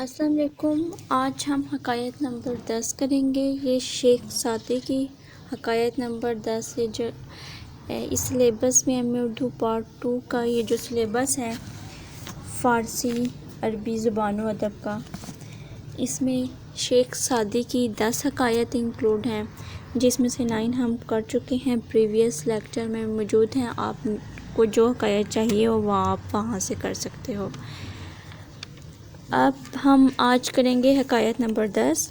السلام علیکم۔ آج ہم حکایت نمبر 10 کریں گے۔ یہ شیخ سعدی کی حکایت نمبر 10 ہے، جو اس سلیبس میں ایم اے اردو پارٹ 2 کا یہ جو سلیبس ہے فارسی عربی زبان و ادب کا، اس میں شیخ سعدی کی 10 حکایت انکلوڈ ہیں، جس میں سے 9 ہم کر چکے ہیں، پریویس لیکچر میں موجود ہیں۔ آپ کو جو حکایت چاہیے ہو وہ آپ وہاں سے کر سکتے ہو۔ اب ہم آج کریں گے حکایت نمبر 10۔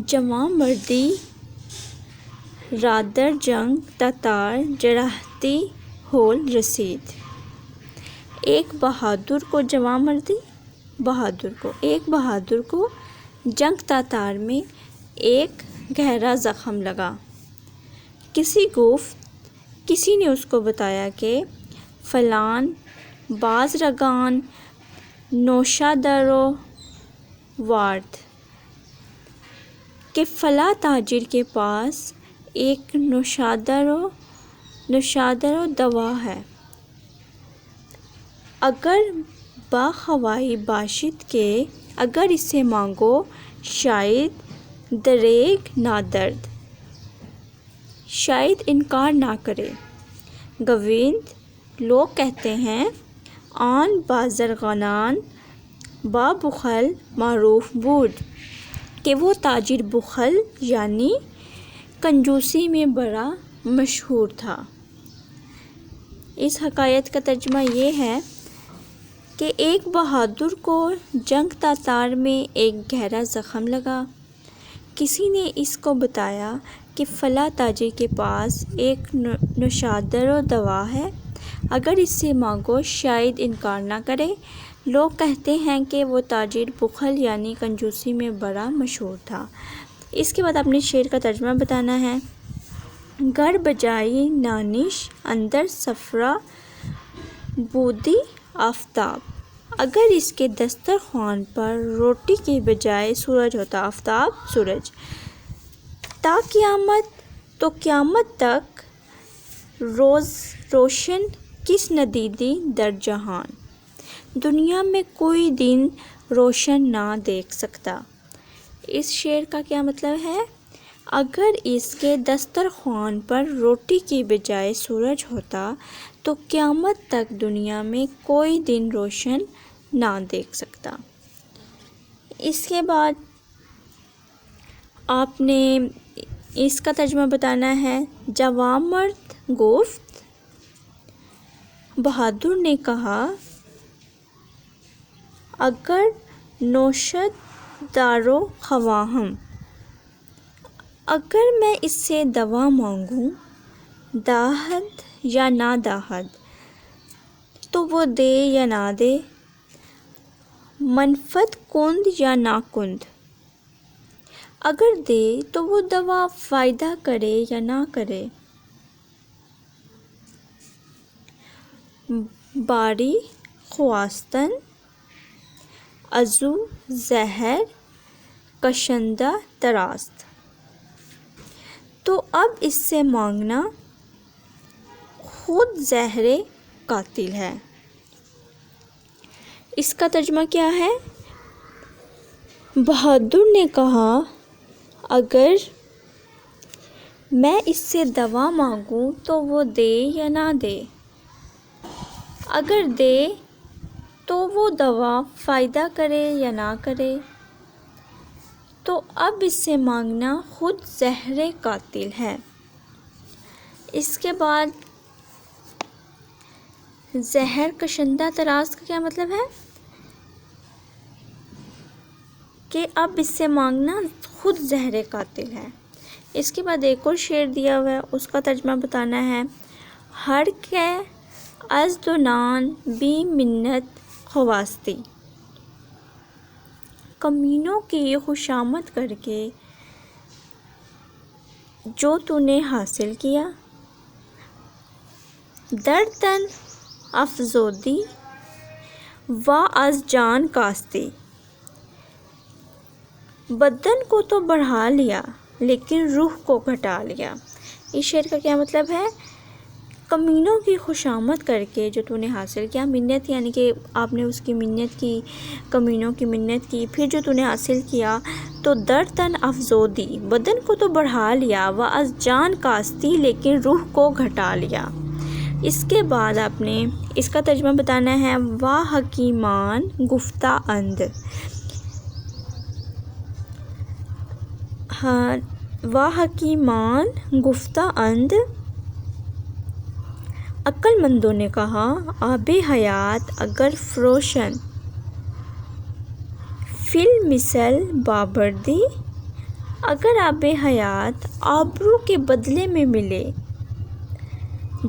جواں مردی رادر جنگ تتار جراحتی ہول رسید۔ ایک بہادر کو جنگ تتار میں ایک گہرا زخم لگا۔ کسی نے اس کو بتایا کہ فلان بازرگان نوشادرو وارد، کہ فلاں تاجر کے پاس ایک نوشادرو دوا ہے، اگر باخوائی باشد کے اگر اسے مانگو شاید دریگ نادرد، شاید انکار نہ کرے۔ گوند لوگ کہتے ہیں آن بازرگانان با بخل معروف بود، کہ وہ تاجر بخل یعنی کنجوسی میں بڑا مشہور تھا۔ اس حکایت کا ترجمہ یہ ہے کہ ایک بہادر کو جنگ تتار میں ایک گہرا زخم لگا۔ کسی نے اس کو بتایا کہ فلاں تاجر کے پاس ایک نوشادرو دوا ہے، اگر اس سے مانگو شاید انکار نہ کرے۔ لوگ کہتے ہیں کہ وہ تاجر بخل یعنی کنجوسی میں بڑا مشہور تھا۔ اس کے بعد اپنے شعر کا ترجمہ بتانا ہے۔ گر بجائی نانش اندر صفرا بودی آفتاب، اگر اس کے دسترخوان پر روٹی کے بجائے سورج ہوتا، آفتاب سورج، تا قیامت تو قیامت تک روز روشن کس ندیدی در جہان، دنیا میں کوئی دن روشن نہ دیکھ سکتا۔ اس شعر کا کیا مطلب ہے؟ اگر اس کے دسترخوان پر روٹی کی بجائے سورج ہوتا تو قیامت تک دنیا میں کوئی دن روشن نہ دیکھ سکتا۔ اس کے بعد آپ نے اس کا ترجمہ بتانا ہے۔ جواں مرد گفت، بہادر نے کہا، اگر نوشد دارو خواہم، اگر میں اس سے دوا مانگوں، داہد یا نہ داہد، تو وہ دے یا نہ دے، منفت کند یا نہ کند، اگر دے تو وہ دوا فائدہ کرے یا نہ کرے، باری خواستن ازو زہر کشندہ تراست، تو اب اس سے مانگنا خود زہر قاتل ہے۔ اس کا ترجمہ کیا ہے؟ بہادر نے کہا، اگر میں اس سے دوا مانگوں تو وہ دے یا نہ دے، اگر دے تو وہ دوا فائدہ کرے یا نہ کرے، تو اب اس سے مانگنا خود زہر قاتل ہے۔ اس کے بعد زہر کشندہ تراست کا کیا مطلب ہے؟ کہ اب اس سے مانگنا خود زہر قاتل ہے۔ اس کے بعد ایک اور شعر دیا ہوا ہے، اس کا ترجمہ بتانا ہے۔ ہر کے از دونان بی منت خواستی، کمینوں کی خوشامد کر کے جو تو نے حاصل کیا، در تن افزودی و از جان کاستی، بدن کو تو بڑھا لیا لیکن روح کو گھٹا لیا۔ اس شعر کا کیا مطلب ہے؟ کمینوں کی خوشامد کر کے جو تو نے حاصل کیا، منت یعنی کہ آپ نے اس کی منت کی، کمینوں کی منت کی، پھر جو تو نے حاصل کیا تو در تن افزودی، بدن کو تو بڑھا لیا، و از جان کاستی، لیکن روح کو گھٹا لیا۔ اس کے بعد آپ نے اس کا ترجمہ بتانا ہے، واہ حکیمان گفتہ اند، واہ حکیمان گفتہ اند، عقل مندوں نے کہا، آب حیات اگر فروشن، فی المثل بابردی، اگر آب حیات آبرو کے بدلے میں ملے،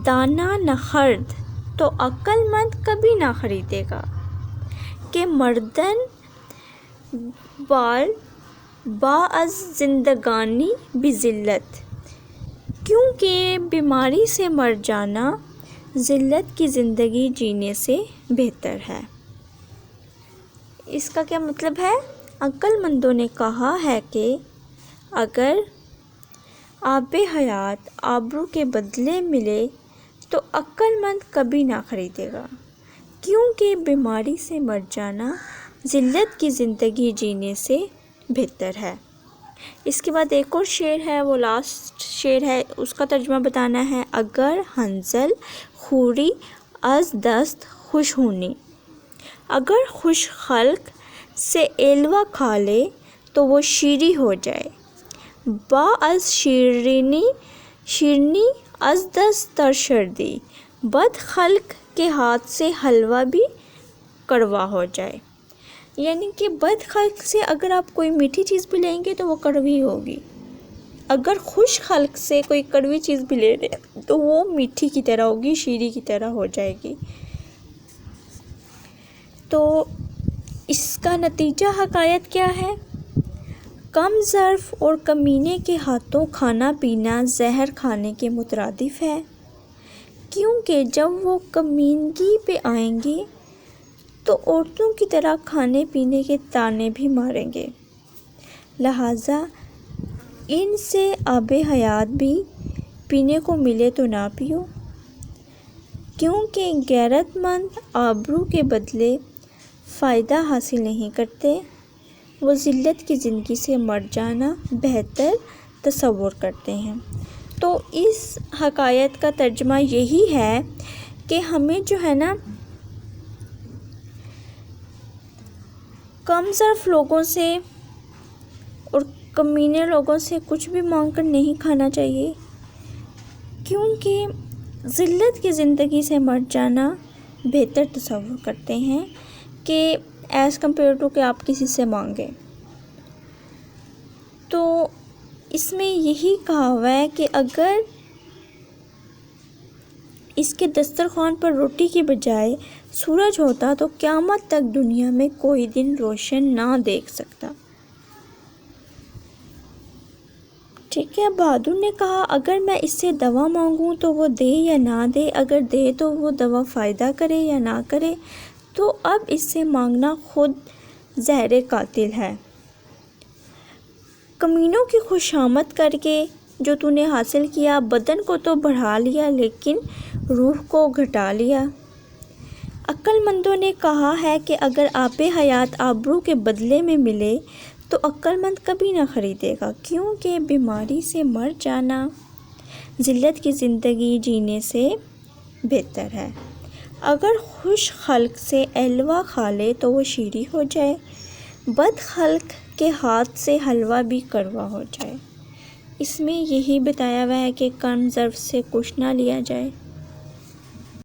دانا نہ خرد تو عقل مند کبھی نہ خریدے گا، کہ مردن بال با از زندگانی بذلت، کیونکہ بیماری سے مر جانا ذلت کی زندگی جینے سے بہتر ہے۔ اس کا کیا مطلب ہے؟ عقل مندوں نے کہا ہے کہ اگر آب حیات آبرو کے بدلے ملے تو عقل مند کبھی نہ خریدے گا، کیونکہ بیماری سے مر جانا ذلت کی زندگی جینے سے بہتر ہے۔ اس کے بعد ایک اور شعر ہے، وہ لاسٹ شعر ہے، اس کا ترجمہ بتانا ہے، اگر حنظل خوری از دست خوش ہونی، اگر خوش خلق سے ایلوا کھا لے تو وہ شیریں ہو جائے، با از شیرنی از دست ترشردی، بد خلق کے ہاتھ سے حلوہ بھی کڑوا ہو جائے، یعنی کہ بد خلق سے اگر آپ کوئی میٹھی چیز بھی لیں گے تو وہ کڑوی ہوگی، اگر خوش خلق سے کوئی کڑوی چیز بھی لے لیں تو وہ میٹھی کی طرح ہوگی، شیریں کی طرح ہو جائے گی۔ تو اس کا نتیجہ حکایت کیا ہے؟ کم ظرف اور کمینے کے ہاتھوں کھانا پینا زہر کھانے کے مترادف ہے، کیونکہ جب وہ کمینگی پہ آئیں گے تو عورتوں کی طرح کھانے پینے کے طعنے بھی ماریں گے، لہٰذا ان سے آب حیات بھی پینے کو ملے تو نہ پیو، کیونکہ غیرت مند آبرو کے بدلے فائدہ حاصل نہیں کرتے، وہ ذلت کی زندگی سے مر جانا بہتر تصور کرتے ہیں۔ تو اس حکایت کا ترجمہ یہی ہے کہ ہمیں جو ہے نا کم ظرف لوگوں سے اور کمینے لوگوں سے کچھ بھی مانگ کر نہیں کھانا چاہیے، کیونکہ ذلت کی زندگی سے مر جانا بہتر تصور کرتے ہیں کہ ایز کمپیئر ٹو کہ آپ کسی سے مانگیں۔ تو اس میں یہی کہا ہوا ہے کہ اگر اس کے دسترخوان پر روٹی کی بجائے سورج ہوتا تو قیامت تک دنیا میں کوئی دن روشن نہ دیکھ سکتا۔ ٹھیک ہے، بہادر نے کہا، اگر میں اس سے دوا مانگوں تو وہ دے یا نہ دے، اگر دے تو وہ دوا فائدہ کرے یا نہ کرے، تو اب اس سے مانگنا خود زہر قاتل ہے۔ کمینوں کی خوشامد کر کے جو تو نے حاصل کیا، بدن کو تو بڑھا لیا لیکن روح کو گھٹا لیا۔ عقل مندوں نے کہا ہے کہ اگر آب حیات آبرو کے بدلے میں ملے تو عقل مند کبھی نہ خریدے گا، کیونکہ بیماری سے مر جانا ذلت کی زندگی جینے سے بہتر ہے، اگر خوش خلق سے ایلوا کھا لے تو وہ شیریں ہو جائے، بد خلق کے ہاتھ سے حلوہ بھی کڑوا ہو جائے۔ اس میں یہی بتایا ہوا ہے کہ کم ظرف سے کچھ نہ لیا جائے۔